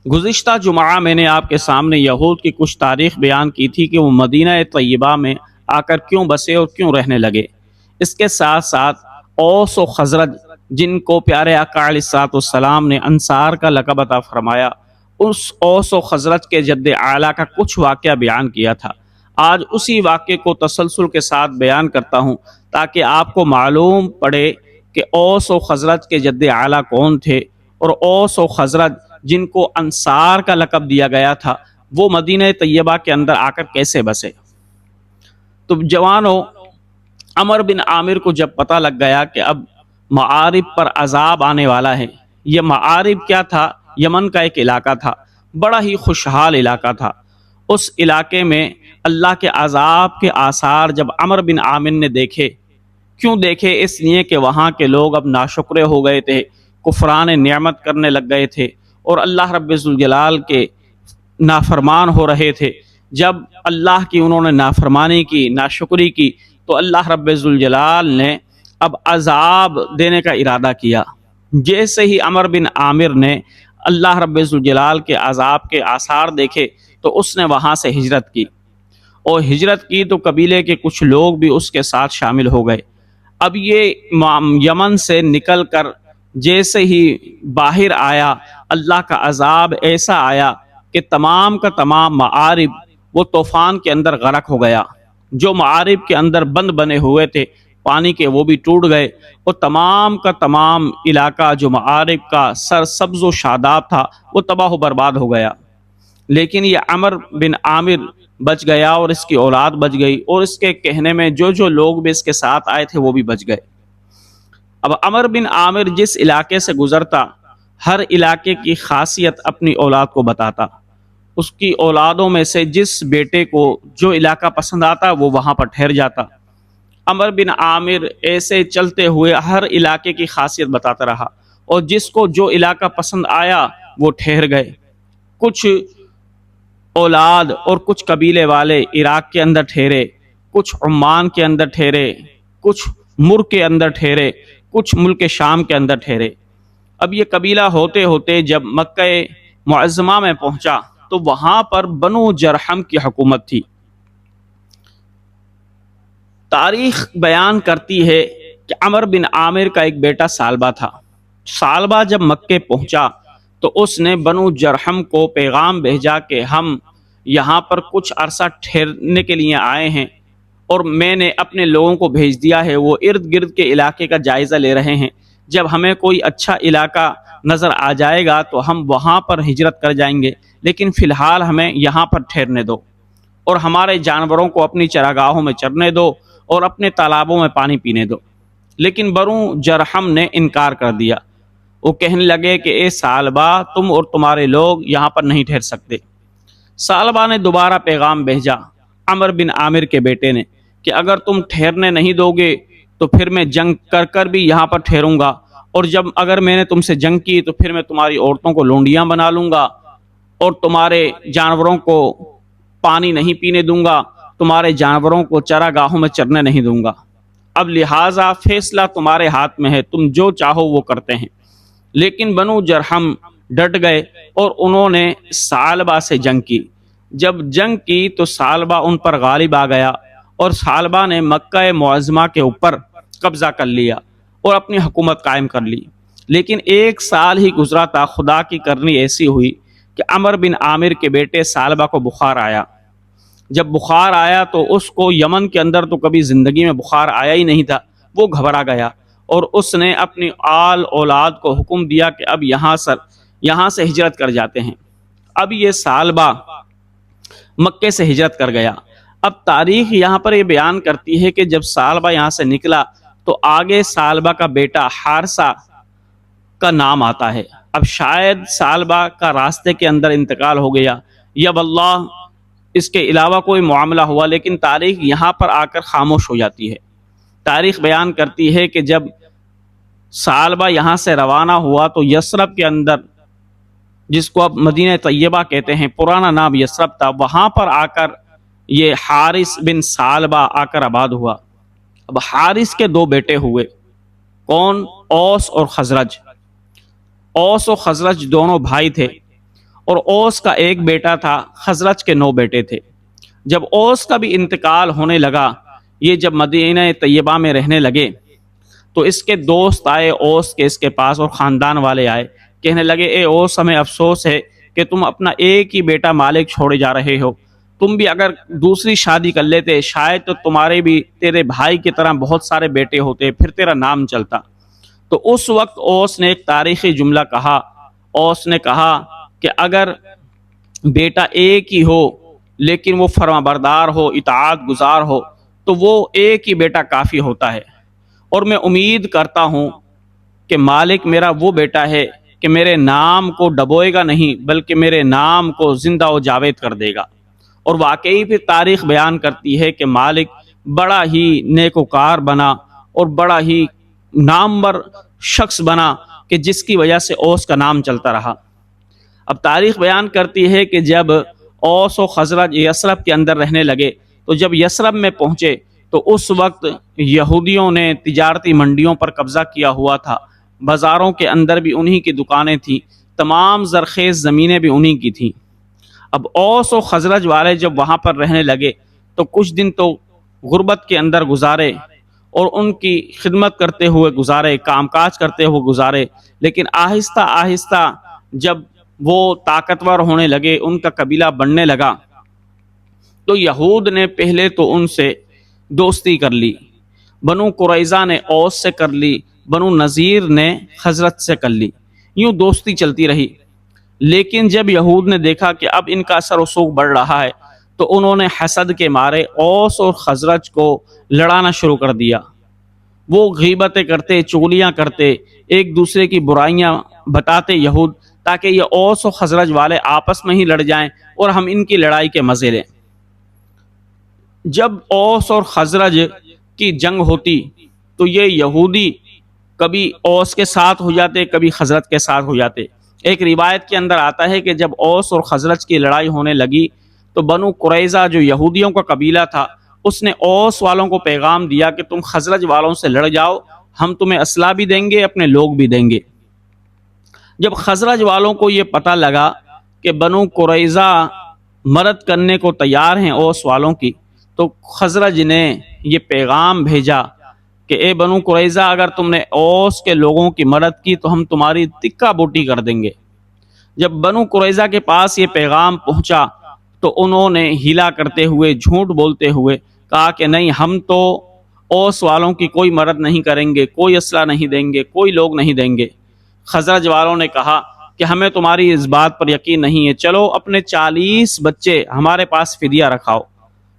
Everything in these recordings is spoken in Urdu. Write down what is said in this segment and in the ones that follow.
گزشتہ جمعہ میں نے آپ کے سامنے یہود کی کچھ تاریخ بیان کی تھی کہ وہ مدینہ طیبہ میں آ کر کیوں بسے اور کیوں رہنے لگے۔ اس کے ساتھ ساتھ اوس و خزرج، جن کو پیارے آقا علیہ الصلوۃ والسلام نے انصار کا لقب عطا فرمایا، اس اوس و خزرج کے جد اعلیٰ کا کچھ واقعہ بیان کیا تھا۔ آج اسی واقعے کو تسلسل کے ساتھ بیان کرتا ہوں تاکہ آپ کو معلوم پڑے کہ اوس و خزرج کے جد اعلیٰ کون تھے، اور اوس و خزرج جن کو انصار کا لقب دیا گیا تھا وہ مدینہ طیبہ کے اندر آ کر کیسے بسے۔ تو جوانوں، عمر بن عامر کو جب پتہ لگ گیا کہ اب معارب پر عذاب آنے والا ہے، یہ معارب کیا تھا؟ یمن کا ایک علاقہ تھا، بڑا ہی خوشحال علاقہ تھا۔ اس علاقے میں اللہ کے عذاب کے آثار جب عمر بن عامر نے دیکھے، کیوں دیکھے؟ اس لیے کہ وہاں کے لوگ اب ناشکرے ہو گئے تھے، کفران نعمت کرنے لگ گئے تھے، اور اللہ رب ذوالجلال کے نافرمان ہو رہے تھے۔ جب اللہ کی انہوں نے نافرمانی کی، ناشکری کی، تو اللہ رب ذوالجلال نے اب عذاب دینے کا ارادہ کیا۔ جیسے ہی عمر بن عامر نے اللہ رب ذوالجلال کے عذاب کے آثار دیکھے تو اس نے وہاں سے ہجرت کی، اور ہجرت کی تو قبیلے کے کچھ لوگ بھی اس کے ساتھ شامل ہو گئے۔ اب یہ یمن سے نکل کر جیسے ہی باہر آیا، اللہ کا عذاب ایسا آیا کہ تمام کا تمام معارب وہ طوفان کے اندر غرق ہو گیا۔ جو معارب کے اندر بند بنے ہوئے تھے پانی کے، وہ بھی ٹوٹ گئے، اور تمام کا تمام علاقہ جو معارب کا سرسبز و شاداب تھا وہ تباہ و برباد ہو گیا۔ لیکن یہ عمر بن عامر بچ گیا، اور اس کی اولاد بچ گئی، اور اس کے کہنے میں جو لوگ بھی اس کے ساتھ آئے تھے وہ بھی بچ گئے۔ اب عمر بن عامر جس علاقے سے گزرتا، ہر علاقے کی خاصیت اپنی اولاد کو بتاتا۔ اس کی اولادوں میں سے جس بیٹے کو جو علاقہ پسند آتا وہ وہاں پر ٹھہر جاتا۔ عمر بن عامر ایسے چلتے ہوئے ہر علاقے کی خاصیت بتاتا رہا، اور جس کو جو علاقہ پسند آیا وہ ٹھہر گئے۔ کچھ اولاد اور کچھ قبیلے والے عراق کے اندر ٹھہرے، کچھ عمان کے اندر ٹھہرے، کچھ مر کے اندر ٹھہرے، کچھ ملک شام کے اندر ٹھہرے۔ اب یہ قبیلہ ہوتے ہوتے جب مکہ معظمہ میں پہنچا تو وہاں پر بنو جرحم کی حکومت تھی۔ تاریخ بیان کرتی ہے کہ عمر بن عامر کا ایک بیٹا سالبہ تھا۔ سالبہ جب مکہ پہنچا تو اس نے بنو جرحم کو پیغام بھیجا کہ ہم یہاں پر کچھ عرصہ ٹھہرنے کے لیے آئے ہیں، اور میں نے اپنے لوگوں کو بھیج دیا ہے، وہ ارد گرد کے علاقے کا جائزہ لے رہے ہیں۔ جب ہمیں کوئی اچھا علاقہ نظر آ جائے گا تو ہم وہاں پر ہجرت کر جائیں گے، لیکن فی الحال ہمیں یہاں پر ٹھہرنے دو، اور ہمارے جانوروں کو اپنی چراگاہوں میں چرنے دو، اور اپنے تالابوں میں پانی پینے دو۔ لیکن بنو جرحم نے انکار کر دیا۔ وہ کہنے لگے کہ اے سالبہ، تم اور تمہارے لوگ یہاں پر نہیں ٹھہر سکتے۔ سالبہ نے دوبارہ پیغام بھیجا عمر بن عامر کے بیٹے نے کہ اگر تم ٹھہرنے نہیں دو گے تو پھر میں جنگ کر کر بھی یہاں پر ٹھہروں گا، اور اگر میں نے تم سے جنگ کی تو پھر میں تمہاری عورتوں کو لونڈیاں بنا لوں گا، اور تمہارے جانوروں کو پانی نہیں پینے دوں گا، تمہارے جانوروں کو چراگاہوں میں چرنے نہیں دوں گا۔ اب لہٰذا فیصلہ تمہارے ہاتھ میں ہے، تم جو چاہو وہ کرتے ہیں۔ لیکن بنو جرحم ڈٹ گئے اور انہوں نے سالبہ سے جنگ کی۔ جب جنگ کی تو سالبہ ان پر غالب آ گیا، اور سالبہ نے مکہ معظمہ کے اوپر قبضہ کر لیا اور اپنی حکومت قائم کر لی۔ لیکن 1 سال ہی گزرا تھا، خدا کی کرنی ایسی ہوئی کہ عمر بن عامر کے بیٹے سالبہ کو بخار آیا۔ جب بخار آیا تو اس کو یمن کے اندر تو کبھی زندگی میں بخار آیا ہی نہیں تھا، وہ گھبرا گیا، اور اس نے اپنی آل اولاد کو حکم دیا کہ اب یہاں سے ہجرت کر جاتے ہیں۔ اب یہ سالبہ مکے سے ہجرت کر گیا۔ اب تاریخ یہاں پر یہ بیان کرتی ہے کہ جب سالبہ یہاں سے نکلا تو آگے سالبہ کا بیٹا حارثہ کا نام آتا ہے۔ اب شاید سالبہ کا راستے کے اندر انتقال ہو گیا، یا واللہ اس کے علاوہ کوئی معاملہ ہوا، لیکن تاریخ یہاں پر آ کر خاموش ہو جاتی ہے۔ تاریخ بیان کرتی ہے کہ جب سالبہ یہاں سے روانہ ہوا تو یثرب کے اندر، جس کو اب مدینہ طیبہ کہتے ہیں، پرانا نام یثرب تھا، وہاں پر آ کر یہ حارث بن سالبہ آ کر آباد ہوا۔ اب حارث کے 2 بیٹے ہوئے، کون؟ اوس اور خزرج۔ اوس و خزرج دونوں بھائی تھے، اور اوس کا ایک بیٹا تھا، خزرج کے 9 بیٹے تھے۔ جب اوس کا بھی انتقال ہونے لگا، یہ جب مدینہ طیبہ میں رہنے لگے، تو اس کے دوست آئے اوس کے اس کے پاس، اور خاندان والے آئے، کہنے لگے اے اوس، ہمیں افسوس ہے کہ تم اپنا ایک ہی بیٹا مالک چھوڑے جا رہے ہو، تم بھی اگر دوسری شادی کر لیتے شاید تو تمہارے بھی تیرے بھائی کی طرح بہت سارے بیٹے ہوتے، پھر تیرا نام چلتا۔ تو اس وقت اوس نے ایک تاریخی جملہ کہا، اوس نے کہا کہ اگر بیٹا ایک ہی ہو لیکن وہ فرما بردار ہو، اطاعت گزار ہو، تو وہ ایک ہی بیٹا کافی ہوتا ہے، اور میں امید کرتا ہوں کہ مالک میرا وہ بیٹا ہے کہ میرے نام کو ڈبوئے گا نہیں بلکہ میرے نام کو زندہ و جاوید کر دے گا۔ اور واقعی پھر تاریخ بیان کرتی ہے کہ مالک بڑا ہی نیکوکار بنا اور بڑا ہی نامور شخص بنا کہ جس کی وجہ سے اوس کا نام چلتا رہا۔ اب تاریخ بیان کرتی ہے کہ جب اوس و خزرج یثرب کے اندر رہنے لگے، تو جب یثرب میں پہنچے تو اس وقت یہودیوں نے تجارتی منڈیوں پر قبضہ کیا ہوا تھا، بازاروں کے اندر بھی انہی کی دکانیں تھیں، تمام زرخیز زمینیں بھی انہی کی تھیں۔ اب اوس و خزرج والے جب وہاں پر رہنے لگے تو کچھ دن تو غربت کے اندر گزارے اور ان کی خدمت کرتے ہوئے گزارے، کام کاج کرتے ہوئے گزارے، لیکن آہستہ آہستہ جب وہ طاقتور ہونے لگے، ان کا قبیلہ بڑھنے لگا، تو یہود نے پہلے تو ان سے دوستی کر لی، بنو قریظہ نے اوس سے کر لی، بنو نذیر نے خزرج سے کر لی، یوں دوستی چلتی رہی۔ لیکن جب یہود نے دیکھا کہ اب ان کا اثر رسوخ بڑھ رہا ہے، تو انہوں نے حسد کے مارے اوس اور خزرج کو لڑانا شروع کر دیا۔ وہ غیبتیں کرتے، چغلیاں کرتے، ایک دوسرے کی برائیاں بتاتے یہود، تاکہ یہ اوس و خزرج والے آپس میں ہی لڑ جائیں اور ہم ان کی لڑائی کے مزے لیں۔ جب اوس اور خزرج کی جنگ ہوتی تو یہ یہودی کبھی اوس کے ساتھ ہو جاتے، کبھی خزرج کے ساتھ ہو جاتے۔ ایک روایت کے اندر آتا ہے کہ جب اوس اور خزرج کی لڑائی ہونے لگی تو بنو قریظہ جو یہودیوں کا قبیلہ تھا، اس نے اوس والوں کو پیغام دیا کہ تم خزرج والوں سے لڑ جاؤ، ہم تمہیں اسلحہ بھی دیں گے، اپنے لوگ بھی دیں گے۔ جب خزرج والوں کو یہ پتہ لگا کہ بنو قریظہ مدد کرنے کو تیار ہیں اوس والوں کی، تو خزرج نے یہ پیغام بھیجا کہ اے بنو قریظہ، اگر تم نے اوس کے لوگوں کی مدد کی تو ہم تمہاری تکہ بوٹی کر دیں گے۔ جب بنو قریظہ کے پاس یہ پیغام پہنچا تو انہوں نے ہیلا کرتے ہوئے، جھوٹ بولتے ہوئے کہا کہ نہیں، ہم تو اوس والوں کی کوئی مدد نہیں کریں گے، کوئی اسلحہ نہیں دیں گے، کوئی لوگ نہیں دیں گے۔ خزرج والوں نے کہا کہ ہمیں تمہاری اس بات پر یقین نہیں ہے، چلو اپنے 40 بچے ہمارے پاس فدیہ رکھاؤ،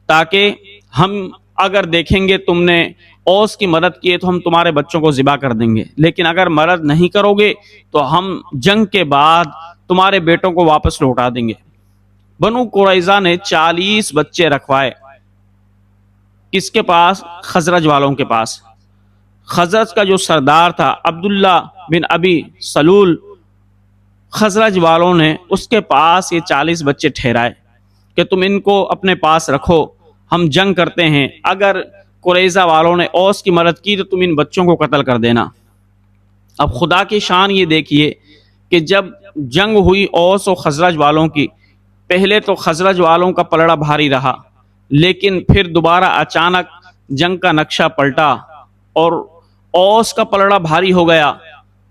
تاکہ ہم اگر دیکھیں گے تم نے اوس کی مدد کی ہے تو ہم تمہارے بچوں کو ذبح کر دیں گے، لیکن اگر مدد نہیں کرو گے تو ہم جنگ کے بعد تمہارے بیٹوں کو واپس لوٹا دیں گے۔ بنو قریظہ نے 40 بچے رکھوائے، کس کے پاس؟ خزرج والوں کے پاس۔ خزرج کا جو سردار تھا عبداللہ بن ابی سلول، خزرج والوں نے اس کے پاس یہ 40 بچے ٹھہرائے کہ تم ان کو اپنے پاس رکھو، ہم جنگ کرتے ہیں، اگر قریظہ والوں نے اوس کی مدد کی تو تم ان بچوں کو قتل کر دینا۔ اب خدا کی شان یہ دیکھیے کہ جب جنگ ہوئی اوس و خزرج والوں کی، پہلے تو خزرج والوں کا پلڑا بھاری رہا، لیکن پھر دوبارہ اچانک جنگ کا نقشہ پلٹا اور اوس کا پلڑا بھاری ہو گیا۔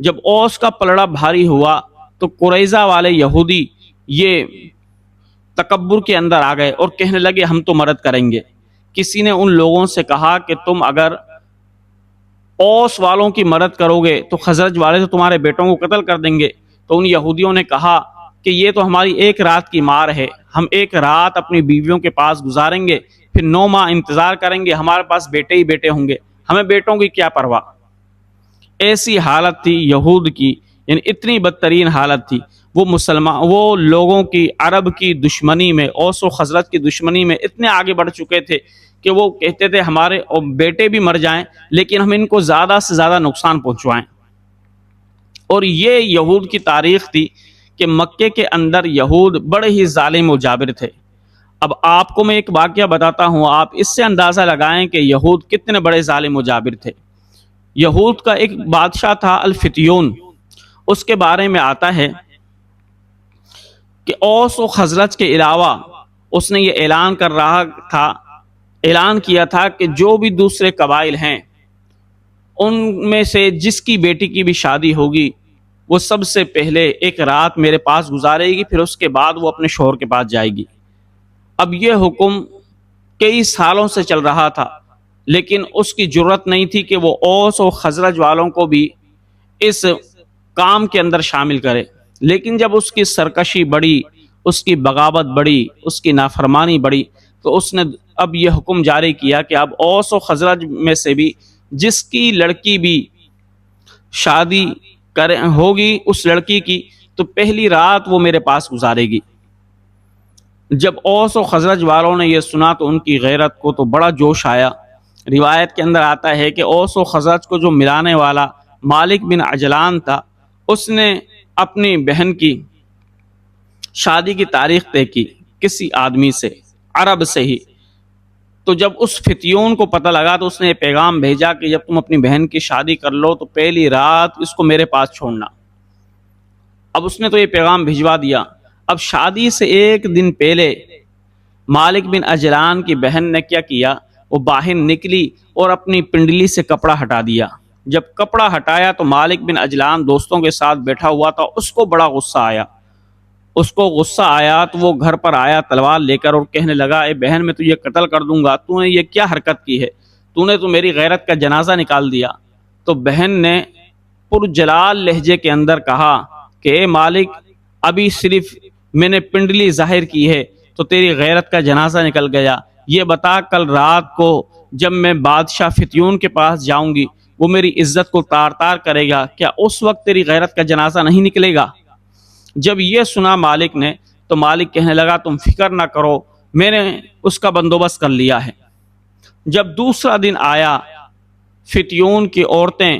جب اوس کا پلڑا بھاری ہوا تو قریظہ والے یہودی یہ تکبر کے اندر آ گئے اور کہنے لگے ہم تو مدد کریں گے۔ کسی نے ان لوگوں سے کہا کہ تم اگر اوس والوں کی مدد کرو گے تو خزرج والے تو تمہارے بیٹوں کو قتل کر دیں گے۔ تو ان یہودیوں نے کہا کہ یہ تو ہماری ایک رات کی مار ہے، ہم ایک رات اپنی بیویوں کے پاس گزاریں گے، پھر 9 ماہ انتظار کریں گے، ہمارے پاس بیٹے ہی بیٹے ہوں گے، ہمیں بیٹوں کی کیا پرواہ۔ ایسی حالت تھی یہود کی، یعنی اتنی بدترین حالت تھی، وہ لوگوں کی، عرب کی دشمنی میں، اوس و خزرج کی دشمنی میں اتنے آگے بڑھ چکے تھے کہ وہ کہتے تھے ہمارے بیٹے بھی مر جائیں لیکن ہم ان کو زیادہ سے زیادہ نقصان پہنچوائیں۔ اور یہ یہود کی تاریخ تھی کہ مکے کے اندر یہود بڑے ہی ظالم و جابر تھے۔ اب آپ کو میں ایک واقعہ بتاتا ہوں، آپ اس سے اندازہ لگائیں کہ یہود کتنے بڑے ظالم و جابر تھے۔ یہود کا ایک بادشاہ تھا الفتیون، اس کے بارے میں آتا ہے کہ اوس و خزرج کے علاوہ اس نے یہ اعلان کیا تھا کہ جو بھی دوسرے قبائل ہیں ان میں سے جس کی بیٹی کی بھی شادی ہوگی وہ سب سے پہلے ایک رات میرے پاس گزارے گی، پھر اس کے بعد وہ اپنے شوہر کے پاس جائے گی۔ اب یہ حکم کئی سالوں سے چل رہا تھا، لیکن اس کی جرت نہیں تھی کہ وہ اوس و خزرج والوں کو بھی اس کام کے اندر شامل کرے۔ لیکن جب اس کی سرکشی بڑھی، اس کی بغاوت بڑھی، اس کی نافرمانی بڑھی، تو اس نے اب یہ حکم جاری کیا کہ اب اوس و خزرج میں سے بھی جس کی لڑکی بھی شادی ہوگی اس لڑکی کی، تو پہلی رات وہ میرے پاس گزارے گی۔ جب اوس و خزرج والوں نے یہ سنا تو ان کی غیرت کو تو بڑا جوش آیا۔ روایت کے اندر آتا ہے کہ اوس و خزرج کو جو ملانے والا مالک بن عجلان تھا، اس نے اپنی بہن کی شادی کی تاریخ طے کی کسی آدمی سے، عرب سے ہی۔ تو جب اس فتیون کو پتہ لگا تو اس نے یہ پیغام بھیجا کہ جب تم اپنی بہن کی شادی کر لو تو پہلی رات اس کو میرے پاس چھوڑنا۔ اب اس نے تو یہ پیغام بھجوا دیا۔ اب شادی سے ایک دن پہلے مالک بن عجلان کی بہن نے کیا کیا، وہ باہر نکلی اور اپنی پنڈلی سے کپڑا ہٹا دیا۔ جب کپڑا ہٹایا تو مالک بن عجلان دوستوں کے ساتھ بیٹھا ہوا تھا، اس کو بڑا غصہ آیا تو وہ گھر پر آیا تلوار لے کر اور کہنے لگا، اے بہن میں تجھے قتل کر دوں گا، تو نے یہ کیا حرکت کی ہے؟ تو نے تو میری غیرت کا جنازہ نکال دیا۔ تو بہن نے پرجلال لہجے کے اندر کہا کہ اے مالک، ابھی صرف میں نے پنڈلی ظاہر کی ہے تو تیری غیرت کا جنازہ نکل گیا۔ یہ بتا کل رات کو جب میں بادشاہ فتیون کے پاس جاؤں گی، وہ میری عزت کو تار تار کرے گا، کیا اس وقت تیری غیرت کا جنازہ نہیں نکلے گا؟ جب یہ سنا مالک نے تو مالک کہنے لگا، تم فکر نہ کرو، میں نے اس کا بندوبست کر لیا ہے۔ جب دوسرا دن آیا، فتیون کی عورتیں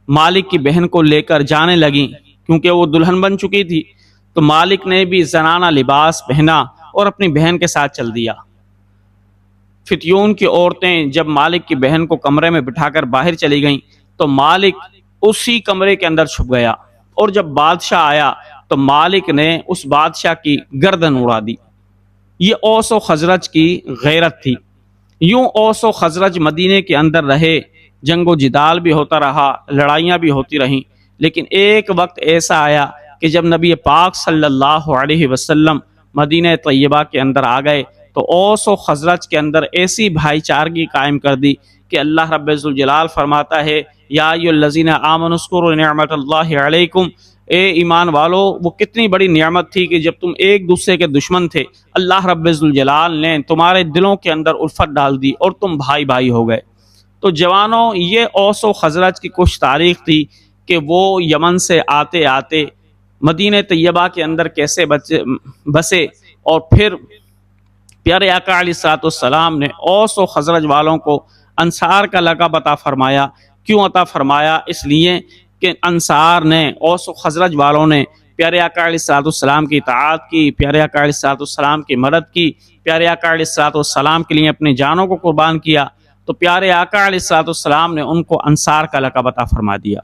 مالک کی بہن کو لے کر جانے لگیں، کیونکہ وہ دلہن بن چکی تھی۔ تو مالک نے بھی زنانہ لباس پہنا اور اپنی بہن کے ساتھ چل دیا۔ فتیون کی عورتیں جب مالک کی بہن کو کمرے میں بٹھا کر باہر چلی گئیں تو مالک اسی کمرے کے اندر چھپ گیا، اور جب بادشاہ آیا تو مالک نے اس بادشاہ کی گردن اڑا دی۔ یہ اوس و خزرج کی غیرت تھی۔ یوں اوس و خزرج مدینے کے اندر رہے، جنگ و جدال بھی ہوتا رہا، لڑائیاں بھی ہوتی رہیں، لیکن ایک وقت ایسا آیا کہ جب نبی پاک صلی اللہ علیہ وسلم مدینہ طیبہ کے اندر آ گئے تو اوس و خزرج کے اندر ایسی بھائی چارگی قائم کر دی کہ اللہ رب ذوالجلال فرماتا ہے، یا ایھا الذین آمنوا اذکروا نعمت اللہ علیکم، اے ایمان والو، وہ کتنی بڑی نعمت تھی کہ جب تم ایک دوسرے کے دشمن تھے، اللہ رب ذوالجلال نے تمہارے دلوں کے اندر الفت ڈال دی اور تم بھائی بھائی ہو گئے۔ تو جوانوں، یہ اوس و خزرج کی کچھ تاریخ تھی کہ وہ یمن سے آتے آتے مدینہ طیبہ کے اندر کیسے بسے، اور پھر پیارے آقا علیہ الصلوۃ والسلام نے اوس و خزرج والوں کو انصار کا لقب عطا فرمایا۔ کیوں عطا فرمایا؟ اس لیے کہ انصار نے، اوس و خزرج والوں نے پیارے آقا علیہ الصلوۃ والسلام کی اطاعت کی، پیارے آقا علیہ الصلوۃ والسلام کی مدد کی، پیارے آقا علیہ الصلوۃ والسلام کے لیے اپنی جانوں کو قربان کیا، تو پیارے آقا علیہ الصلوۃ والسلام نے ان کو انصار کا لقب عطا فرما دیا۔